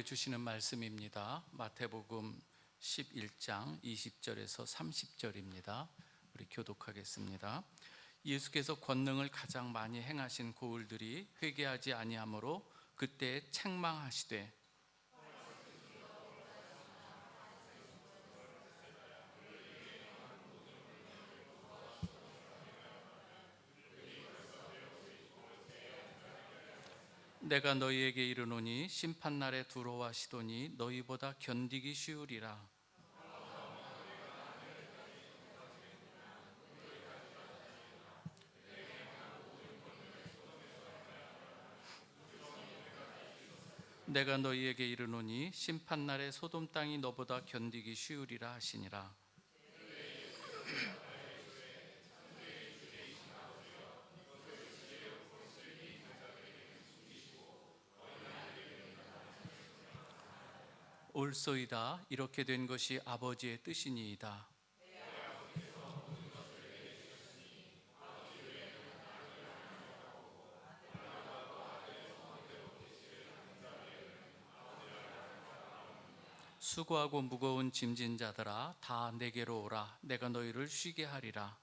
우리에게 주시는 말씀입니다. 마태복음 11장 20절에서 30절입니다. 우리 교독하겠습니다. 예수께서 권능을 가장 많이 행하신 고을들이 회개하지 아니하므로 그때 책망하시되 내가 너희에게 이르노니 심판날에 두로와 시돈이 너희보다 견디기 쉬우리라. 내가 너희에게 이르노니 심판날에 소돔 땅이 너보다 견디기 쉬우리라 하시니라. 옳소이다. 이렇게 된 것이 아버지의 뜻이니이다. 수고하고 무거운 짐진 자들아 다 내게로 오라. 내가 너희를 쉬게 하리라.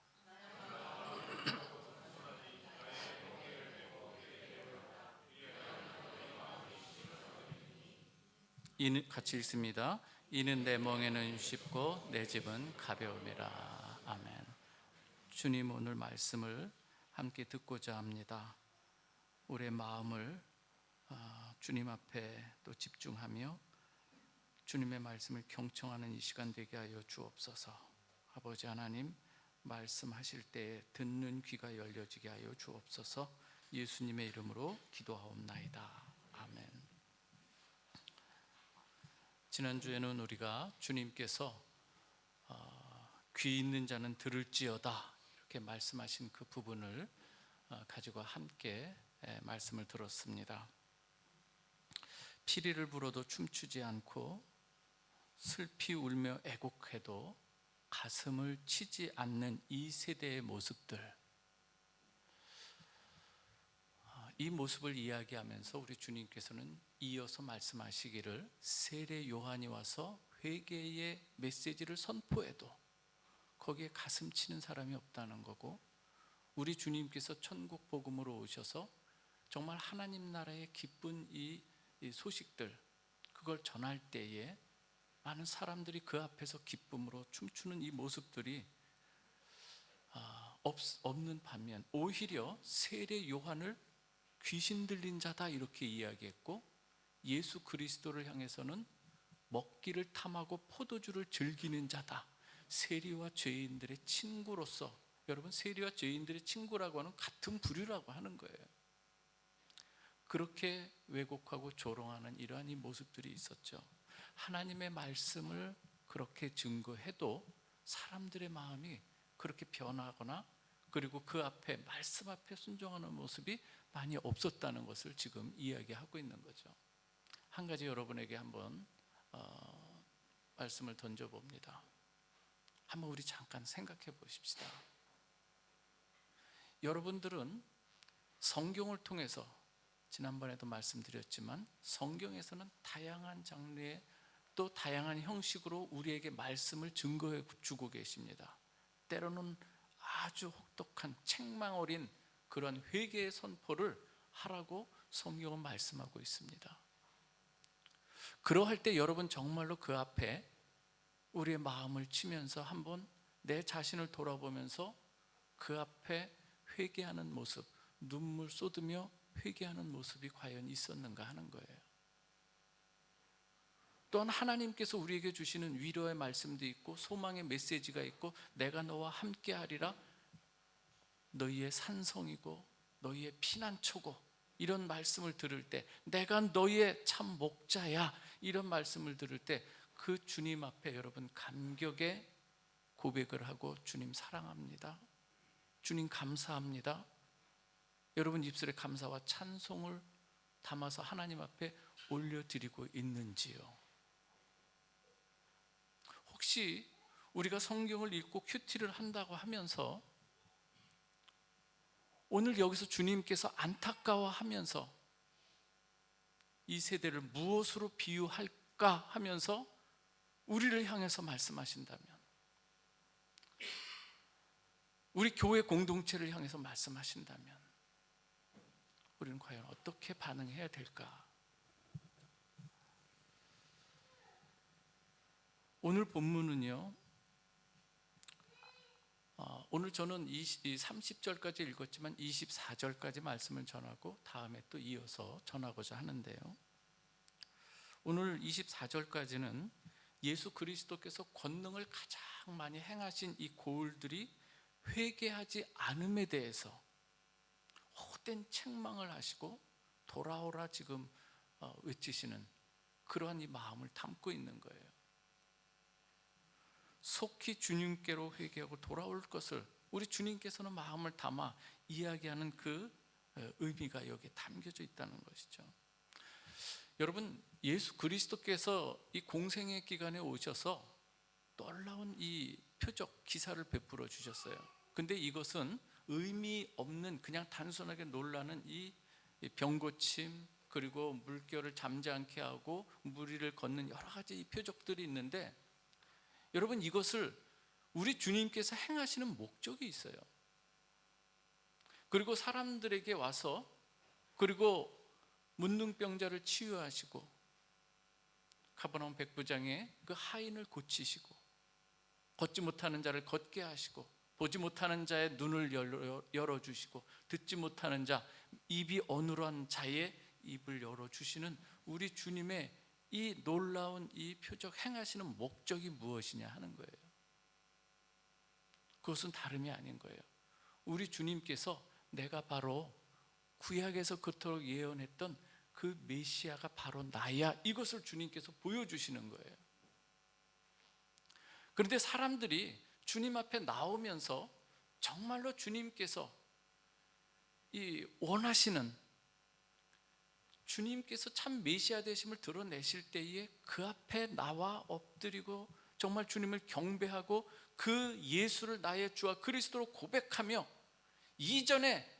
이는 같이 읽습니다. 이는 내 멍에는 쉽고 내 짐은 가벼움이라. 아멘. 주님, 오늘 말씀을 함께 듣고자 합니다. 우리의 마음을 주님 앞에 또 집중하며 주님의 말씀을 경청하는 이 시간 되게 하여 주옵소서. 아버지 하나님, 말씀하실 때에 듣는 귀가 열려지게 하여 주옵소서. 예수님의 이름으로 기도하옵나이다. 아멘. 지난주에는 우리가 주님께서 귀 있는 자는 들을지어다 이렇게 말씀하신 그 부분을 가지고 함께 말씀을 들었습니다. 피리를 불어도 춤추지 않고 슬피 울며 애곡해도 가슴을 치지 않는 이 세대의 모습들, 이 모습을 이야기하면서 우리 주님께서는 이어서 말씀하시기를 세례 요한이 와서 회개의 메시지를 선포해도 거기에 가슴 치는 사람이 없다는 거고, 우리 주님께서 천국 복음으로 오셔서 정말 하나님 나라의 기쁜 이 소식들, 그걸 전할 때에 많은 사람들이 그 앞에서 기쁨으로 춤추는 이 모습들이 없는 반면 오히려 세례 요한을 귀신 들린 자다 이렇게 이야기했고, 예수 그리스도를 향해서는 먹기를 탐하고 포도주를 즐기는 자다, 세리와 죄인들의 친구로서, 여러분 세리와 죄인들의 친구라고 하는 같은 부류라고 하는 거예요. 그렇게 왜곡하고 조롱하는 이러한 이 모습들이 있었죠. 하나님의 말씀을 그렇게 증거해도 사람들의 마음이 그렇게 변하거나 그리고 그 앞에 말씀 앞에 순종하는 모습이 많이 없었다는 것을 지금 이야기하고 있는 거죠. 한 가지 여러분에게 한번 말씀을 던져봅니다. 한번 우리 잠깐 생각해 보십시다. 여러분들은 성경을 통해서, 지난번에도 말씀드렸지만 성경에서는 다양한 장르의 또 다양한 형식으로 우리에게 말씀을 증거해 주고 계십니다. 때로는 아주 혹독한 책망 어린 그런 회개의 선포를 하라고 성경은 말씀하고 있습니다. 그러할 때 여러분 정말로 그 앞에 우리의 마음을 치면서 한번 내 자신을 돌아보면서 그 앞에 회개하는 모습, 눈물 쏟으며 회개하는 모습이 과연 있었는가 하는 거예요. 또한 하나님께서 우리에게 주시는 위로의 말씀도 있고 소망의 메시지가 있고, 내가 너와 함께 하리라, 너희의 산성이고 너희의 피난처고, 이런 말씀을 들을 때 내가 너희의 참 목자야, 이런 말씀을 들을 때 그 주님 앞에 여러분 감격의 고백을 하고 주님 사랑합니다, 주님 감사합니다, 여러분 입술에 감사와 찬송을 담아서 하나님 앞에 올려드리고 있는지요? 혹시 우리가 성경을 읽고 큐티를 한다고 하면서 오늘 여기서 주님께서 안타까워하면서 이 세대를 무엇으로 비유할까 하면서 우리를 향해서 말씀하신다면, 우리 교회 공동체를 향해서 말씀하신다면 우리는 과연 어떻게 반응해야 될까? 오늘 본문은요, 오늘 저는 30절까지 읽었지만 24절까지 말씀을 전하고 다음에 또 이어서 전하고자 하는데요, 오늘 24절까지는 예수 그리스도께서 권능을 가장 많이 행하신 이 고울들이 회개하지 않음에 대해서 헛된 책망을 하시고 돌아오라 지금 외치시는 그러한 이 마음을 담고 있는 거예요. 속히 주님께로 회개하고 돌아올 것을 우리 주님께서는 마음을 담아 이야기하는 그 의미가 여기에 담겨져 있다는 것이죠. 여러분, 예수 그리스도께서 이 공생의 기간에 오셔서 놀라운 이 표적 기사를 베풀어 주셨어요. 근데 이것은 의미 없는 그냥 단순하게 놀라는 이 병고침, 그리고 물결을 잠잠케 하고 무리를 걷는 여러 가지 이 표적들이 있는데, 여러분, 이것을 우리 주님께서 행하시는 목적이 있어요. 그리고 사람들에게 와서, 그리고 문둥병자를 치유하시고 가버나움 백부장의 그 하인을 고치시고 걷지 못하는 자를 걷게 하시고 보지 못하는 자의 눈을 열어주시고 듣지 못하는 자, 입이 어눌한 자의 입을 열어주시는 우리 주님의 이 놀라운 이 표적 행하시는 목적이 무엇이냐 하는 거예요. 그것은 다름이 아닌 거예요. 우리 주님께서 내가 바로 구약에서 그토록 예언했던 그 메시아가 바로 나야, 이것을 주님께서 보여주시는 거예요. 그런데 사람들이 주님 앞에 나오면서 정말로 주님께서 이 원하시는, 주님께서 참 메시아 되심을 드러내실 때에 그 앞에 나와 엎드리고 정말 주님을 경배하고 그 예수를 나의 주와 그리스도로 고백하며 이전에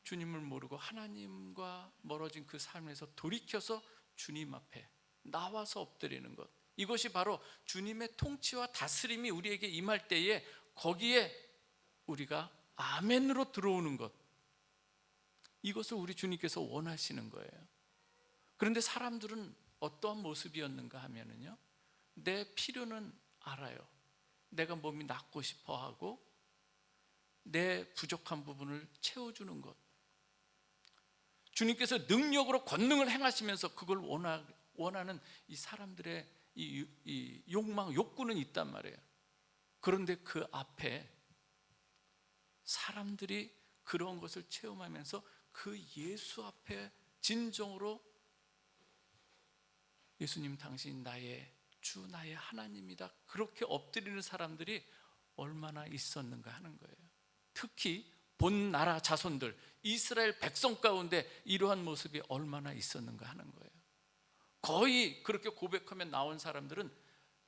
주님을 모르고 하나님과 멀어진 그 삶에서 돌이켜서 주님 앞에 나와서 엎드리는 것, 이것이 바로 주님의 통치와 다스림이 우리에게 임할 때에 거기에 우리가 아멘으로 들어오는 것, 이것을 우리 주님께서 원하시는 거예요. 그런데 사람들은 어떠한 모습이었는가 하면은요, 내 필요는 알아요. 내가 몸이 낫고 싶어 하고 내 부족한 부분을 채워주는 것, 주님께서 능력으로 권능을 행하시면서 그걸 원하는 이 사람들의 이 욕망, 욕구는 있단 말이에요. 그런데 그 앞에 사람들이 그런 것을 체험하면서 그 예수 앞에 진정으로 예수님 당신 나의 주, 나의 하나님이다, 그렇게 엎드리는 사람들이 얼마나 있었는가 하는 거예요. 특히 본 나라 자손들, 이스라엘 백성 가운데 이러한 모습이 얼마나 있었는가 하는 거예요. 거의 그렇게 고백하며 나온 사람들은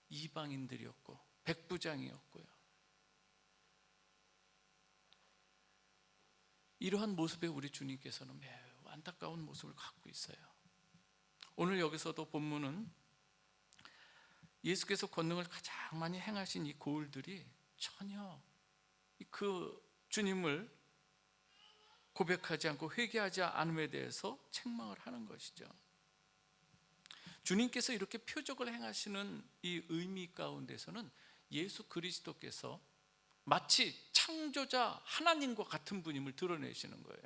이방인들이었고 백부장이었고요. 이러한 모습에 우리 주님께서는 매우 안타까운 모습을 갖고 있어요. 오늘 여기서도 본문은 예수께서 권능을 가장 많이 행하신 이 고울들이 전혀 그 주님을 고백하지 않고 회개하지 않음에 대해서 책망을 하는 것이죠. 주님께서 이렇게 표적을 행하시는 이 의미 가운데서는 예수 그리스도께서 마치 창조자 하나님과 같은 분임을 드러내시는 거예요.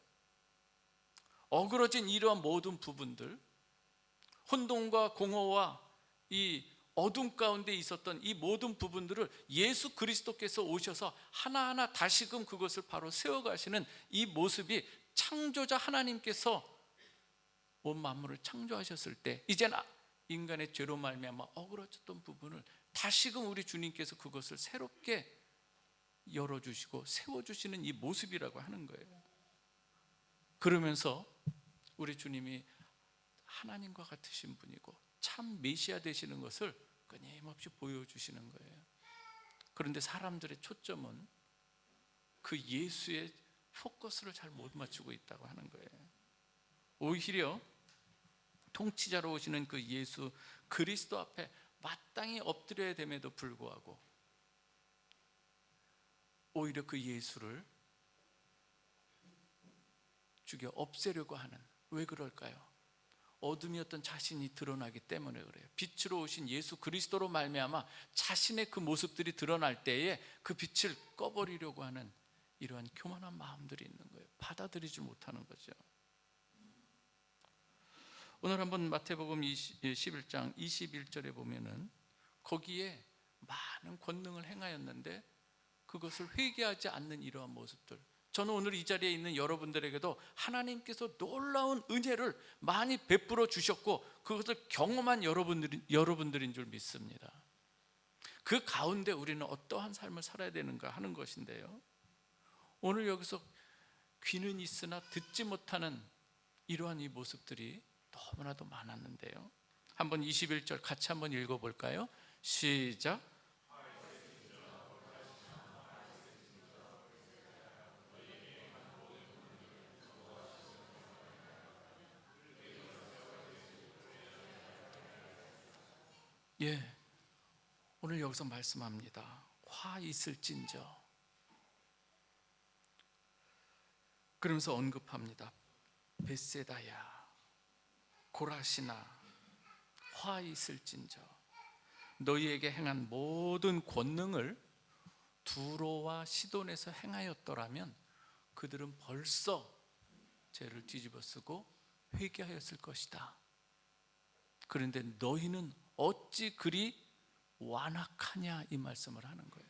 어그러진 이러한 모든 부분들, 혼돈과 공허와 이 어둠 가운데 있었던 이 모든 부분들을 예수 그리스도께서 오셔서 하나하나 다시금 그것을 바로 세워가시는 이 모습이, 창조자 하나님께서 온 만물을 창조하셨을 때 이제는 인간의 죄로 말미암아 어그러졌던 부분을 다시금 우리 주님께서 그것을 새롭게 열어주시고 세워주시는 이 모습이라고 하는 거예요. 그러면서 우리 주님이 하나님과 같으신 분이고 참 메시아 되시는 것을 끊임없이 보여주시는 거예요. 그런데 사람들의 초점은 그 예수의 포커스를 잘 못 맞추고 있다고 하는 거예요. 오히려 통치자로 오시는 그 예수 그리스도 앞에 마땅히 엎드려야 됨에도 불구하고 오히려 그 예수를 죽여 없애려고 하는, 왜 그럴까요? 어둠이었던 자신이 드러나기 때문에 그래요. 빛으로 오신 예수 그리스도로 말미암아 자신의 그 모습들이 드러날 때에 그 빛을 꺼버리려고 하는 이러한 교만한 마음들이 있는 거예요. 받아들이지 못하는 거죠. 오늘 한번 마태복음 11장 21절에 보면은 거기에 많은 권능을 행하였는데 그것을 회개하지 않는 이러한 모습들, 저는 오늘 이 자리에 있는 여러분들에게도 하나님께서 놀라운 은혜를 많이 베풀어 주셨고 그것을 경험한 여러분들인 줄 믿습니다. 그 가운데 우리는 어떠한 삶을 살아야 되는가 하는 것인데요, 오늘 여기서 귀는 있으나 듣지 못하는 이러한 이 모습들이 너무나도 많았는데요, 한번 21절 같이 한번 읽어볼까요? 시작. 예, 오늘 여기서 말씀합니다. 화 있을진저, 그러면서 언급합니다. 벳세다야, 고라시나, 화 있을진저, 너희에게 행한 모든 권능을 두로와 시돈에서 행하였더라면 그들은 벌써 죄를 뒤집어쓰고 회개하였을 것이다. 그런데 너희는 어찌 그리 완악하냐, 이 말씀을 하는 거예요.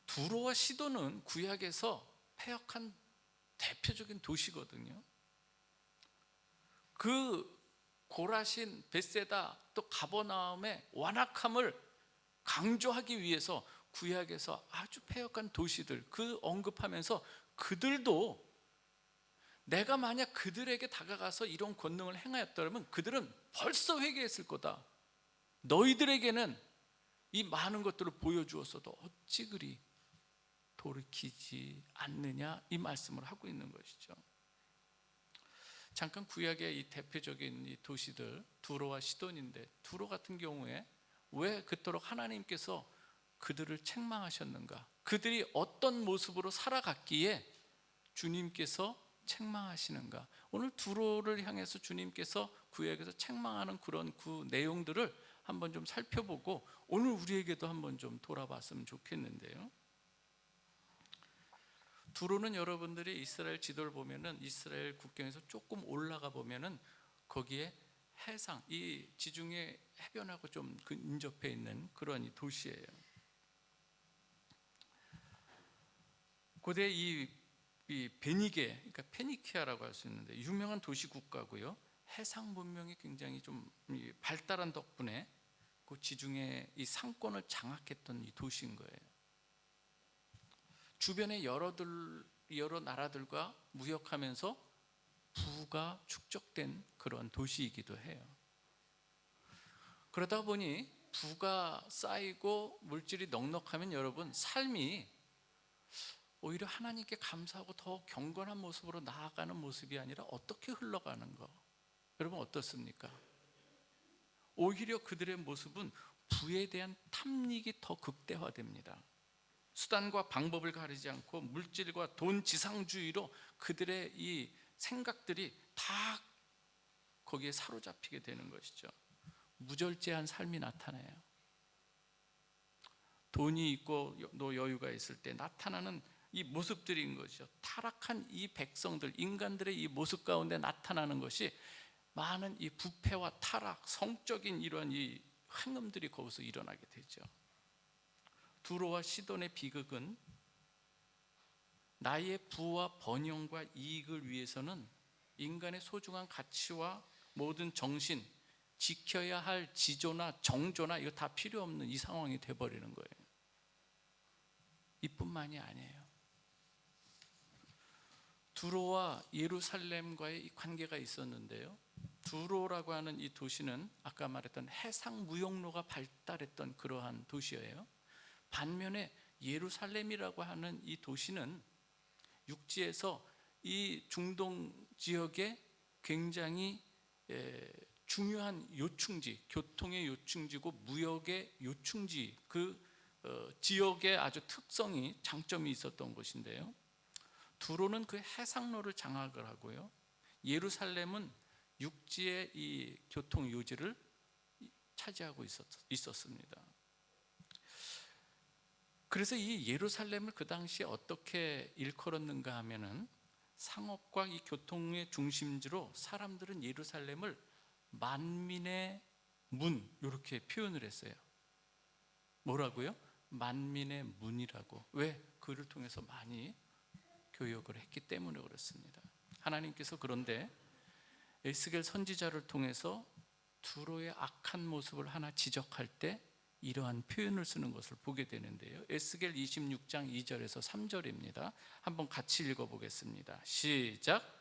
두로와 시돈은 구약에서 패역한 대표적인 도시거든요. 그 고라신, 벳세다, 또 가버나움의 완악함을 강조하기 위해서 구약에서 아주 패역한 도시들 그 언급하면서 그들도 내가 만약 그들에게 다가가서 이런 권능을 행하였더라면 그들은 벌써 회개했을 거다. 너희들에게는 이 많은 것들을 보여주었어도 어찌 그리 돌이키지 않느냐, 이 말씀을 하고 있는 것이죠. 잠깐 구약의 이 대표적인 이 도시들 두로와 시돈인데, 두로 같은 경우에 왜 그토록 하나님께서 그들을 책망하셨는가? 그들이 어떤 모습으로 살아갔기에 주님께서 책망하시는가? 오늘 두로를 향해서 주님께서 구약에서 책망하는 그런 그 내용들을 한번 좀 살펴보고 오늘 우리에게도 한번 좀 돌아봤으면 좋겠는데요, 두로는 여러분들이 이스라엘 지도를 보면은 이스라엘 국경에서 조금 올라가 보면은 거기에 해상, 이 지중해 해변하고 좀 인접해 있는 그런 이 도시예요. 고대 이 베니게, 그러니까 페니키아라고 할 수 있는데 유명한 도시 국가고요. 해상 문명이 굉장히 좀 발달한 덕분에 그 지중해 이 상권을 장악했던 이 도시인 거예요. 주변의 여러 나라들과 무역하면서 부가 축적된 그런 도시이기도 해요. 그러다 보니 부가 쌓이고 물질이 넉넉하면 여러분 삶이 오히려 하나님께 감사하고 더 경건한 모습으로 나아가는 모습이 아니라 어떻게 흘러가는 거, 여러분 어떻습니까? 오히려 그들의 모습은 부에 대한 탐닉이 더 극대화됩니다. 수단과 방법을 가리지 않고 물질과 돈 지상주의로 그들의 이 생각들이 다 거기에 사로잡히게 되는 것이죠. 무절제한 삶이 나타나요. 돈이 있고 또 여유가 있을 때 나타나는 이 모습들인 것이죠. 타락한 이 백성들, 인간들의 이 모습 가운데 나타나는 것이 많은 이 부패와 타락, 성적인 이러한 이 행음들이 거기서 일어나게 되죠. 두로와 시돈의 비극은 나의 부와 번영과 이익을 위해서는 인간의 소중한 가치와 모든 정신, 지켜야 할 지조나 정조나 이거 다 필요 없는 이 상황이 돼버리는 거예요. 이뿐만이 아니에요. 두로와 예루살렘과의 이 관계가 있었는데요, 두로라고 하는 이 도시는 아까 말했던 해상 무역로가 발달했던 그러한 도시예요. 반면에 예루살렘이라고 하는 이 도시는 육지에서 이 중동 지역에 굉장히 중요한 요충지, 교통의 요충지고 무역의 요충지, 그 지역의 아주 특성이 장점이 있었던 곳인데요. 두로는 그 해상로를 장악을 하고요. 예루살렘은 육지의 이 교통 요지를 차지하고 있었습니다. 그래서 이 예루살렘을 그 당시에 어떻게 일컬었는가 하면은 상업과 이 교통의 중심지로 사람들은 예루살렘을 만민의 문 이렇게 표현을 했어요. 뭐라고요? 만민의 문이라고. 왜? 그를 통해서 많이 교역을 했기 때문에 그렇습니다. 하나님께서 그런데 에스겔 선지자를 통해서 두로의 악한 모습을 하나 지적할 때 이러한 표현을 쓰는 것을 보게 되는데요. 에스겔 26장 2절에서 3절입니다. 한번 같이 읽어보겠습니다. 시작.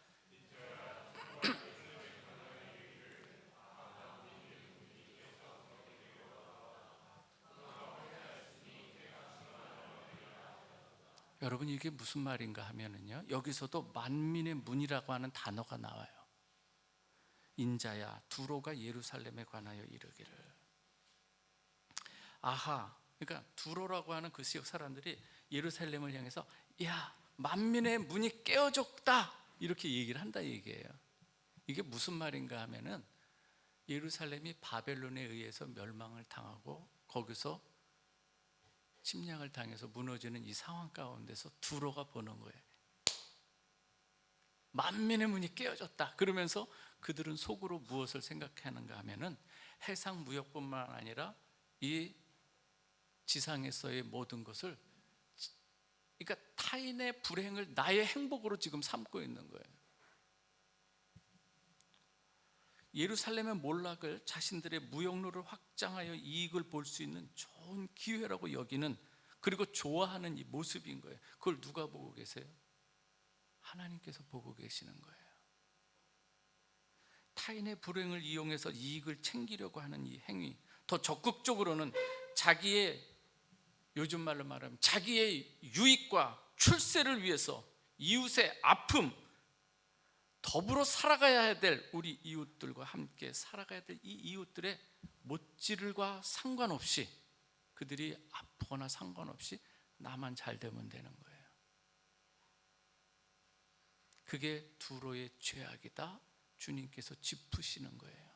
여러분, 이게 무슨 말인가 하면은요, 여기서도 만민의 문이라고 하는 단어가 나와요. 인자야, 두로가 예루살렘에 관하여 이르기를. 아하, 그러니까 두로라고 하는 그 지역 사람들이 예루살렘을 향해서 야, 만민의 문이 깨어졌다 이렇게 얘기를 한다 얘기예요. 이게 무슨 말인가 하면은 예루살렘이 바벨론에 의해서 멸망을 당하고 거기서 침략을 당해서 무너지는 이 상황 가운데서 두로가 보는 거예요. 만민의 문이 깨어졌다. 그러면서 그들은 속으로 무엇을 생각하는가 하면은 해상 무역뿐만 아니라 이 지상에서의 모든 것을, 그러니까 타인의 불행을 나의 행복으로 지금 삼고 있는 거예요. 예루살렘의 몰락을 자신들의 무역로를 확장하여 이익을 볼 수 있는 좋은 기회라고 여기는, 그리고 좋아하는 이 모습인 거예요. 그걸 누가 보고 계세요? 하나님께서 보고 계시는 거예요. 타인의 불행을 이용해서 이익을 챙기려고 하는 이 행위, 더 적극적으로는 자기의, 요즘 말로 말하면 자기의 유익과 출세를 위해서 이웃의 아픔, 더불어 살아가야 될 우리 이웃들과 함께 살아가야 될 이 이웃들의 못질과 상관없이, 그들이 아프거나 상관없이 나만 잘 되면 되는 거예요. 그게 두로의 죄악이다. 주님께서 짚으시는 거예요.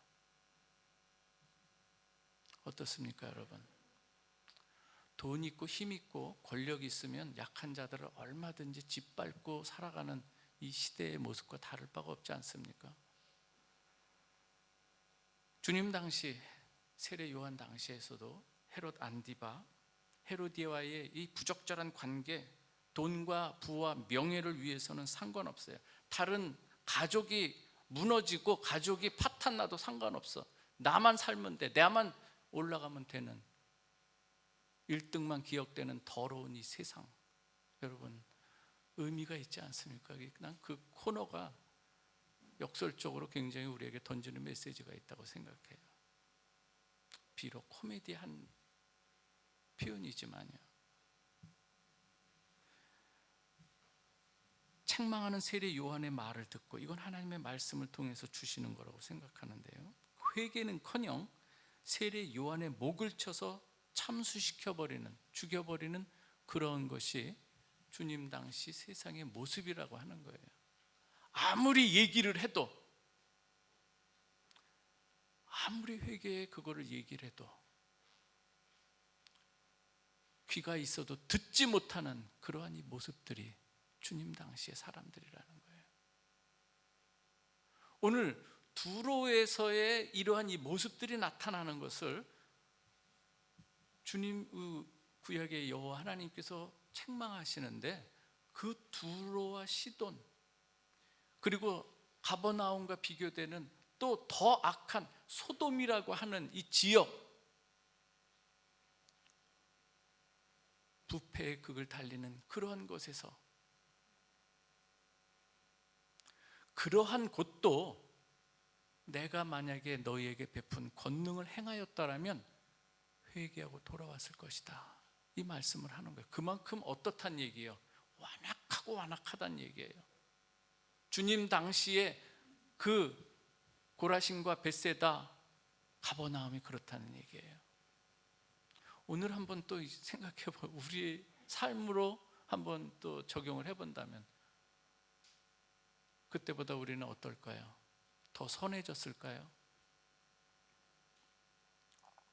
어떻습니까, 여러분? 돈 있고 힘 있고 권력 있으면 약한 자들을 얼마든지 짓밟고 살아가는 이 시대의 모습과 다를 바가 없지 않습니까? 주님 당시, 세례 요한 당시에서도 헤롯 안디바, 헤로디아와의 이 부적절한 관계, 돈과 부와 명예를 위해서는 상관없어요. 다른 가족이 무너지고 가족이 파탄나도 상관없어. 나만 살면 돼. 나만 올라가면 되는, 1등만 기억되는 더러운 이 세상. 여러분, 의미가 있지 않습니까? 난 그 코너가 역설적으로 굉장히 우리에게 던지는 메시지가 있다고 생각해요. 비록 코미디한 표현이지만요. 책망하는 세례 요한의 말을 듣고, 이건 하나님의 말씀을 통해서 주시는 거라고 생각하는데요, 회개는커녕 세례 요한의 목을 쳐서 참수시켜버리는, 죽여버리는 그런 것이 주님 당시 세상의 모습이라고 하는 거예요. 아무리 얘기를 해도, 아무리 회개에 그거를 얘기를 해도 귀가 있어도 듣지 못하는 그러한 이 모습들이 주님 당시의 사람들이라는 거예요. 오늘 두로에서의 이러한 이 모습들이 나타나는 것을 주님 구약의 여호와 하나님께서 책망하시는데, 그 두로와 시돈, 그리고 가버나움과 비교되는 또 더 악한 소돔이라고 하는 이 지역, 부패의 극을 달리는 그러한 곳에서, 그러한 곳도 내가 만약에 너희에게 베푼 권능을 행하였다라면 회개하고 돌아왔을 것이다, 이 말씀을 하는 거예요. 그만큼 어떻단 얘기예요? 완악하고 완악하다는 얘기예요. 주님 당시에 그 고라신과 벳세다, 가버나움이 그렇다는 얘기예요. 오늘 한번 또 생각해봐. 우리의 삶으로 한번 또 적용을 해본다면 그때보다 우리는 어떨까요? 더 선해졌을까요?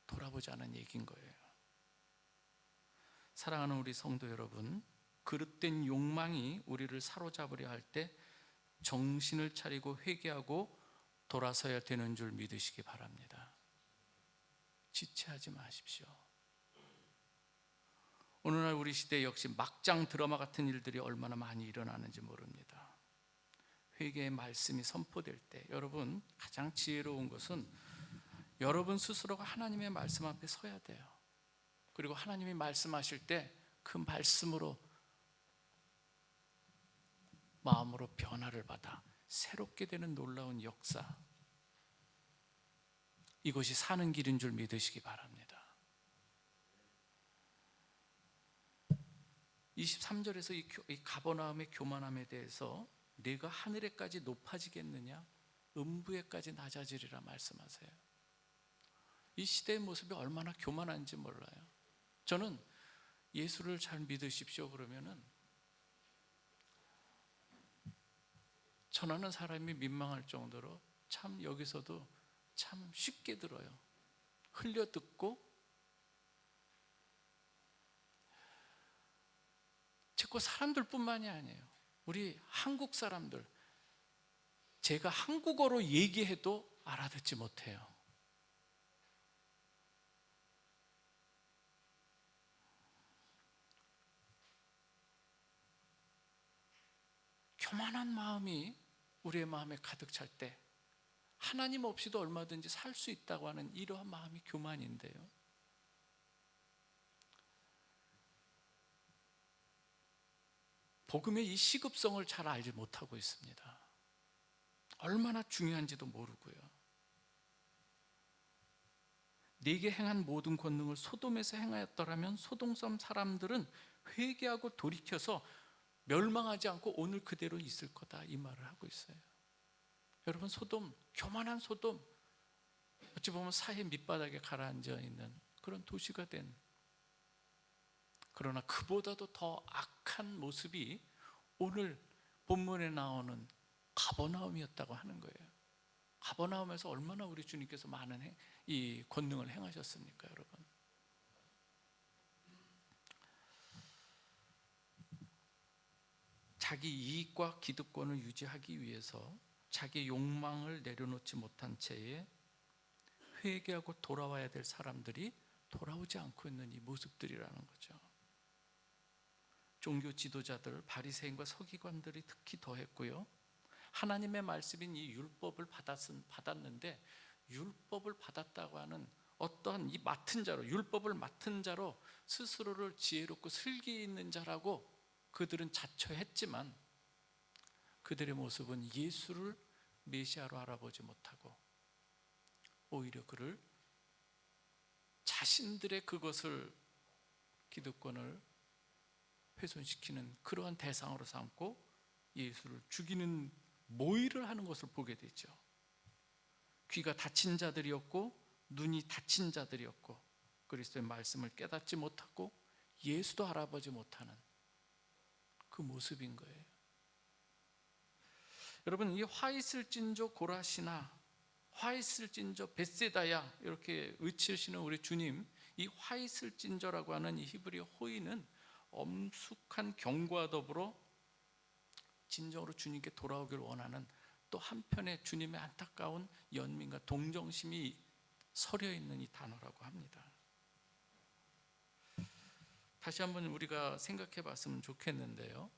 돌아보자는 얘기인 거예요. 사랑하는 우리 성도 여러분, 그릇된 욕망이 우리를 사로잡으려 할 때 정신을 차리고 회개하고 돌아서야 되는 줄 믿으시기 바랍니다. 지체하지 마십시오. 오늘날 우리 시대 역시 막장 드라마 같은 일들이 얼마나 많이 일어나는지 모릅니다. 회개의 말씀이 선포될 때 여러분, 가장 지혜로운 것은 여러분 스스로가 하나님의 말씀 앞에 서야 돼요. 그리고 하나님이 말씀하실 때 그 말씀으로 마음으로 변화를 받아 새롭게 되는 놀라운 역사, 이것이 사는 길인 줄 믿으시기 바랍니다. 23절에서 이 가버나움의 교만함에 대해서 내가 하늘에까지 높아지겠느냐, 음부에까지 낮아지리라 말씀하세요. 이 시대의 모습이 얼마나 교만한지 몰라요. 저는 예수를 잘 믿으십시오 그러면은 전하는 사람이 민망할 정도로 참 여기서도 참 쉽게 들어요. 흘려 듣고 제거 사람들뿐만이 아니에요. 우리 한국 사람들, 제가 한국어로 얘기해도 알아듣지 못해요. 교만한 마음이 우리의 마음에 가득 찰 때 하나님 없이도 얼마든지 살 수 있다고 하는 이러한 마음이 교만인데요, 복음의 이 시급성을 잘 알지 못하고 있습니다. 얼마나 중요한지도 모르고요. 네게 행한 모든 권능을 소돔에서 행하였더라면 소돔 사람들은 회개하고 돌이켜서 멸망하지 않고 오늘 그대로 있을 거다, 이 말을 하고 있어요. 여러분, 소돔, 교만한 소돔, 어찌 보면 사해 밑바닥에 가라앉아 있는 그런 도시가 된, 그러나 그보다도 더 악한 모습이 오늘 본문에 나오는 가버나움이었다고 하는 거예요. 가버나움에서 얼마나 우리 주님께서 많은 이 권능을 행하셨습니까, 여러분? 자기 이익과 기득권을 유지하기 위해서 자기 욕망을 내려놓지 못한 채에 회개하고 돌아와야 될 사람들이 돌아오지 않고 있는 이 모습들이라는 거죠. 종교 지도자들, 바리새인과 서기관들이 특히 더했고요. 하나님의 말씀인 이 율법을 받았는데 율법을 받았다고 하는 어떠한 이 맡은 자로, 율법을 맡은 자로 스스로를 지혜롭고 슬기 있는 자라고 그들은 자처했지만 그들의 모습은 예수를 메시아로 알아보지 못하고 오히려 그를 자신들의 그것을, 기득권을 훼손시키는 그러한 대상으로 삼고 예수를 죽이는 모의를 하는 것을 보게 되죠. 귀가 닫힌 자들이었고 눈이 닫힌 자들이었고 그리스도의 말씀을 깨닫지 못하고 예수도 알아보지 못하는 그 모습인 거예요. 여러분, 이 화 있을진저 고라시나 화 있을진저 벳세다야 이렇게 외치시는 우리 주님, 이 화 있을진저라고 하는 이 히브리어 호의는 엄숙한 경고와 더불어 진정으로 주님께 돌아오기를 원하는 또 한편의 주님의 안타까운 연민과 동정심이 서려 있는 이 단어라고 합니다. 다시 한번 우리가 생각해 봤으면 좋겠는데요,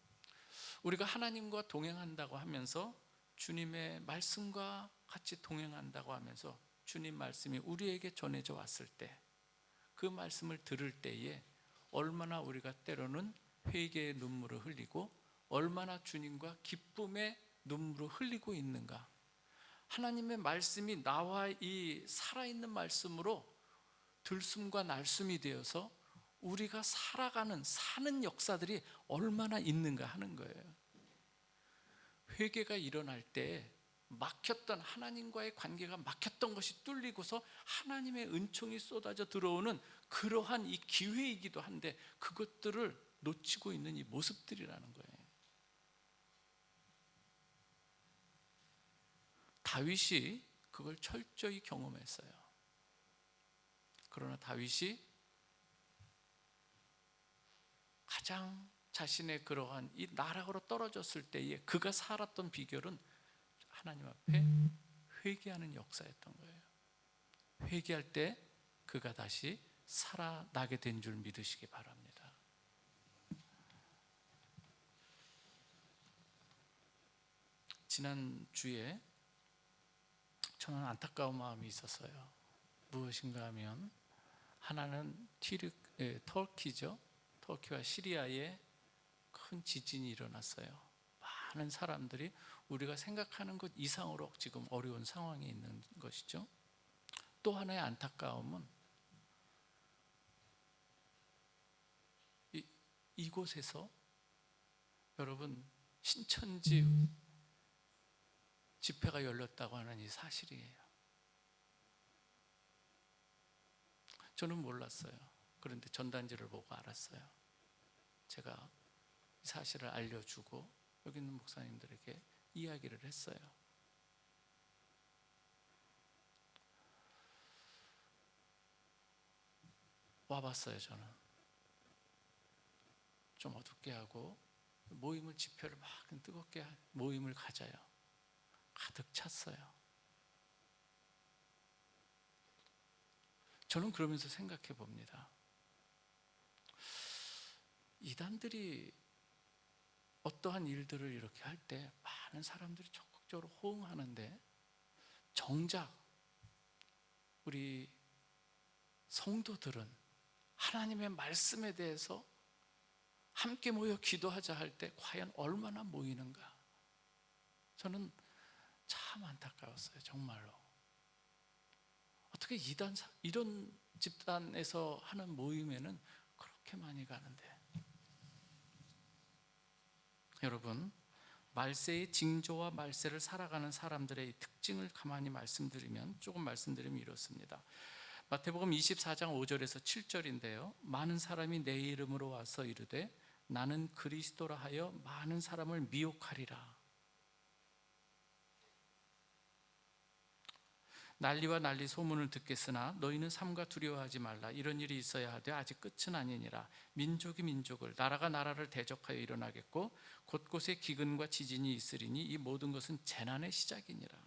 우리가 하나님과 동행한다고 하면서 주님의 말씀과 같이 동행한다고 하면서 주님 말씀이 우리에게 전해져 왔을 때, 그 말씀을 들을 때에 얼마나 우리가 때로는 회개의 눈물을 흘리고 얼마나 주님과 기쁨의 눈물을 흘리고 있는가. 하나님의 말씀이 나와 이 살아있는 말씀으로 들숨과 날숨이 되어서 우리가 살아가는, 사는 역사들이 얼마나 있는가 하는 거예요. 회개가 일어날 때 막혔던, 하나님과의 관계가 막혔던 것이 뚫리고서 하나님의 은총이 쏟아져 들어오는 그러한 이 기회이기도 한데, 그것들을 놓치고 있는 이 모습들이라는 거예요. 다윗이 그걸 철저히 경험했어요. 그러나 다윗이 가장 자신의 그러한 이 나락으로 떨어졌을 때에 그가 살았던 비결은 하나님 앞에 회개하는 역사였던 거예요. 회개할 때 그가 다시 살아나게 된 줄 믿으시기 바랍니다. 지난주에 저는 안타까운 마음이 있었어요. 무엇인가 하면 하나는 터키죠. 터키와 시리아에 큰 지진이 일어났어요. 많은 사람들이 우리가 생각하는 것 이상으로 지금 어려운 상황에 있는 것이죠. 또 하나의 안타까움은 이곳에서 여러분 신천지 집회가 열렸다고 하는 이 사실이에요. 저는 몰랐어요. 그런데 전단지를 보고 알았어요. 제가 이 사실을 알려주고 여기 있는 목사님들에게 이야기를 했어요. 와봤어요. 저는 좀 어둡게 하고 모임을, 집회를 막 뜨겁게 모임을 가져요. 가득 찼어요. 저는 그러면서 생각해 봅니다. 이단들이 어떠한 일들을 이렇게 할 때 많은 사람들이 적극적으로 호응하는데, 정작 우리 성도들은 하나님의 말씀에 대해서 함께 모여 기도하자 할 때 과연 얼마나 모이는가? 저는 참 안타까웠어요. 정말로. 어떻게 이런 집단에서 하는 모임에는 그렇게 많이 가는데. 여러분, 말세의 징조와 말세를 살아가는 사람들의 특징을 가만히 조금 말씀드리면 이렇습니다. 마태복음 24장 5절에서 7절인데요. 많은 사람이 내 이름으로 와서 이르되 나는 그리스도라 하여 많은 사람을 미혹하리라. 난리와 난리 소문을 듣겠으나 너희는 삼가 두려워하지 말라. 이런 일이 있어야 하되 아직 끝은 아니니라. 민족이 민족을, 나라가 나라를 대적하여 일어나겠고 곳곳에 기근과 지진이 있으리니 이 모든 것은 재난의 시작이니라.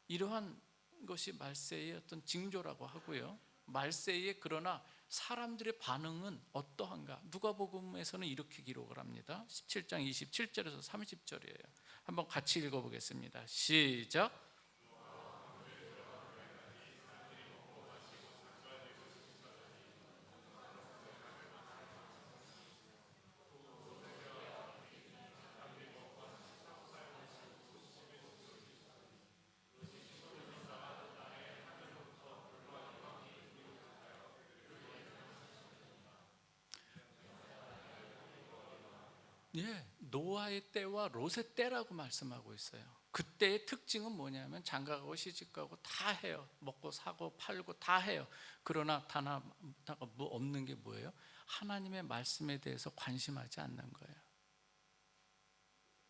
이러한 것이 말세의 어떤 징조라고 하고요. 말세에 그러나 사람들의 반응은 어떠한가? 누가복음에서는 이렇게 기록을 합니다. 17장 27절에서 30절이에요. 한번 같이 읽어보겠습니다. 시작. 예, 노아의 때와 롯의 때라고 말씀하고 있어요. 그때의 특징은 뭐냐면 장가가고 시집가고 다 해요. 먹고 사고 팔고 다 해요. 그러나 단 하나가 없는 게 뭐예요? 하나님의 말씀에 대해서 관심하지 않는 거예요.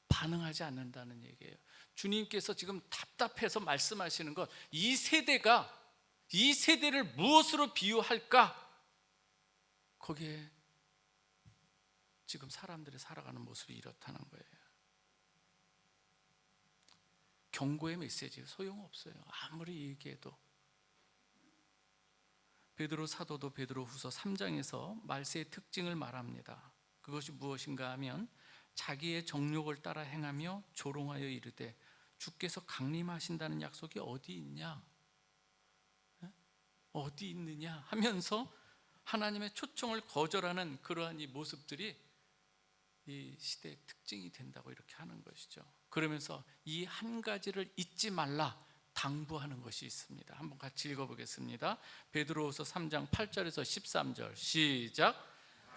반응하지 않는다는 얘기예요. 주님께서 지금 답답해서 말씀하시는 것, 이 세대를 무엇으로 비유할까? 거기에 지금 사람들이 살아가는 모습이 이렇다는 거예요. 경고의 메시지 소용없어요. 아무리 얘기해도. 베드로 사도도 베드로후서 3장에서 말세의 특징을 말합니다. 그것이 무엇인가 하면 자기의 정욕을 따라 행하며 조롱하여 이르되 주께서 강림하신다는 약속이 어디 있냐? 어디 있느냐 하면서 하나님의 초청을 거절하는 그러한 이 모습들이 이 시대의 특징이 된다고 이렇게 하는 것이죠. 그러면서 이 한 가지를 잊지 말라 당부하는 것이 있습니다. 한번 같이 읽어보겠습니다. 베드로후서 3장 8절에서 13절 시작.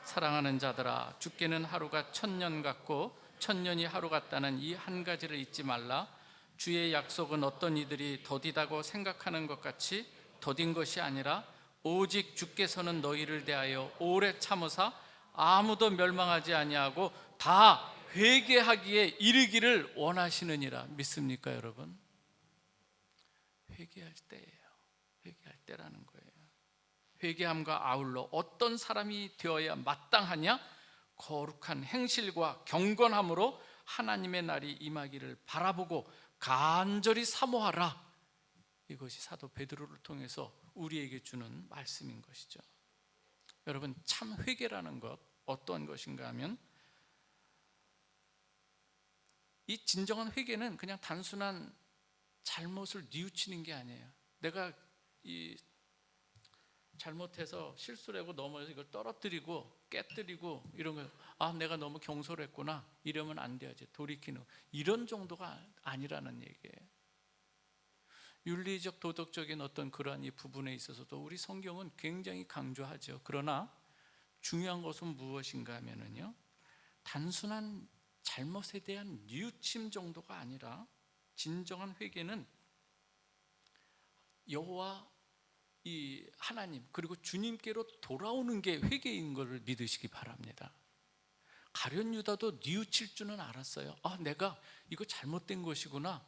사랑하는 자들아, 주께는 하루가 1000년 같고 천년이 하루 같다는 이 한 가지를 잊지 말라. 주의 약속은 어떤 이들이 더디다고 생각하는 것 같이 더딘 것이 아니라 오직 주께서는 너희를 대하여 오래 참으사 아무도 멸망하지 아니하고 다 회개하기에 이르기를 원하시느니라. 믿습니까, 여러분? 회개할 때예요. 회개할 때라는 거예요. 회개함과 아울러 어떤 사람이 되어야 마땅하냐? 거룩한 행실과 경건함으로 하나님의 날이 임하기를 바라보고 간절히 사모하라. 이것이 사도 베드로를 통해서 우리에게 주는 말씀인 것이죠. 여러분, 참 회개라는 것 어떠한 것인가 하면, 이 진정한 회개는 그냥 단순한 잘못을 뉘우치는 게 아니에요. 내가 잘못해서 실수를 하고 넘어져서 이걸 떨어뜨리고 깨뜨리고 이런 거, 아 내가 너무 경솔했구나 이러면 안 돼야지, 돌이키는 이런 정도가 아니라는 얘기예요. 윤리적 도덕적인 어떤 그러한 이 부분에 있어서도 우리 성경은 굉장히 강조하죠. 그러나 중요한 것은 무엇인가 하면은요, 단순한 잘못에 대한 뉘우침 정도가 아니라 진정한 회개는 여호와 이 하나님 그리고 주님께로 돌아오는 게 회개인 것을 믿으시기 바랍니다. 가룟 유다도 뉘우칠 줄은 알았어요. 아 내가 이거 잘못된 것이구나.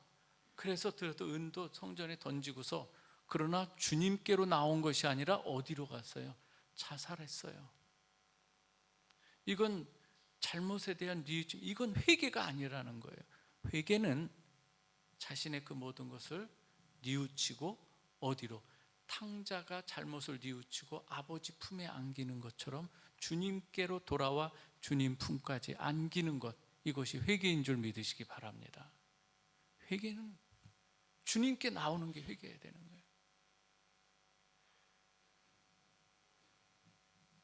그래서 들어도 은도 성전에 던지고서, 그러나 주님께로 나온 것이 아니라 어디로 갔어요? 자살했어요. 이건 잘못에 대한 뉘우침, 이건 회개가 아니라는 거예요. 회개는 자신의 그 모든 것을 뉘우치고 어디로? 탕자가 잘못을 뉘우치고 아버지 품에 안기는 것처럼 주님께로 돌아와 주님 품까지 안기는 것, 이것이 회개인 줄 믿으시기 바랍니다. 회개는 주님께 나오는 게 회개해야 되는 거예요.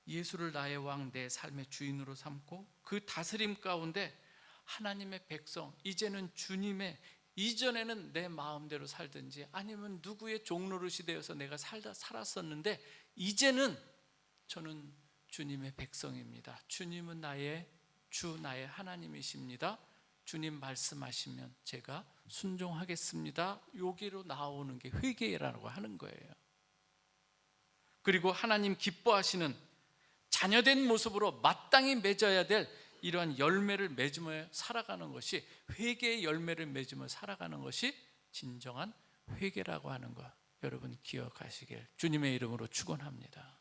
예수를 나의 왕, 내 삶의 주인으로 삼고 그 다스림 가운데 하나님의 백성, 이제는 주님의, 이전에는 내 마음대로 살든지 아니면 누구의 종노릇이 되어서 내가 살았었는데 이제는 저는 주님의 백성입니다. 주님은 나의 주, 나의 하나님이십니다. 주님 말씀하시면 제가 순종하겠습니다. 여기로 나오는 게 회개라고 하는 거예요. 그리고 하나님 기뻐하시는 자녀된 모습으로 마땅히 맺어야 될 이러한 열매를 맺으며 살아가는 것이, 회개의 열매를 맺으며 살아가는 것이 진정한 회개라고 하는 것, 여러분 기억하시길 주님의 이름으로 축원합니다.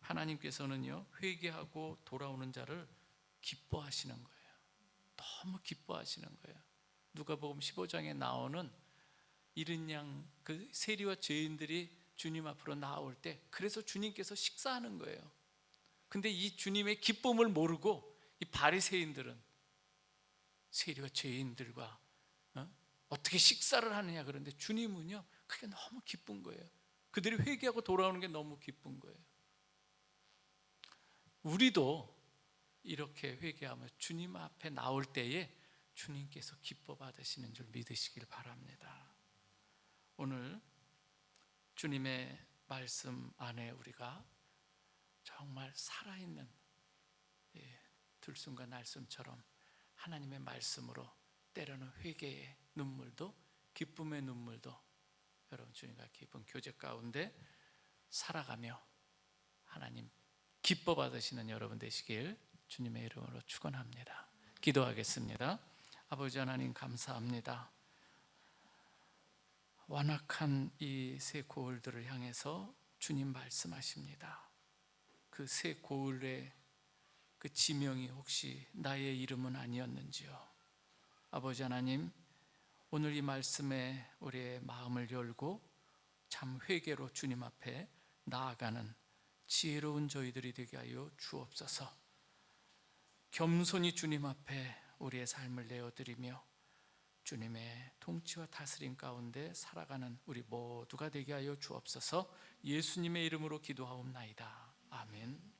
하나님께서는요, 회개하고 돌아오는 자를 기뻐하시는 거예요. 너무 기뻐하시는 거예요. 누가복음 15장에 나오는 이른 양, 그 세리와 죄인들이 주님 앞으로 나올 때, 그래서 주님께서 식사하는 거예요. 근데 이 주님의 기쁨을 모르고 이 바리새인들은 세리와 죄인들과 어떻게 식사를 하느냐, 그런데 주님은요 그게 너무 기쁜 거예요. 그들이 회개하고 돌아오는 게 너무 기쁜 거예요. 우리도 이렇게 회개하며 주님 앞에 나올 때에 주님께서 기뻐 받으시는 줄 믿으시길 바랍니다. 오늘 주님의 말씀 안에 우리가 정말 살아있는 들숨과 날숨처럼 하나님의 말씀으로 때로는 회개의 눈물도 기쁨의 눈물도 여러분 주님과 깊은 교제 가운데 살아가며 하나님 기뻐 받으시는 여러분 되시길 주님의 이름으로 축원합니다. 기도하겠습니다. 아버지 하나님 감사합니다. 완악한 이 새 고을들을 향해서 주님 말씀하십니다. 그 새 고을의 그 지명이 혹시 나의 이름은 아니었는지요. 아버지 하나님, 오늘 이 말씀에 우리의 마음을 열고 참 회개로 주님 앞에 나아가는 지혜로운 저희들이 되게 하여 주옵소서. 겸손히 주님 앞에 우리의 삶을 내어드리며 주님의 통치와 다스림 가운데 살아가는 우리 모두가 되게 하여 주옵소서. 예수님의 이름으로 기도하옵나이다. 아멘.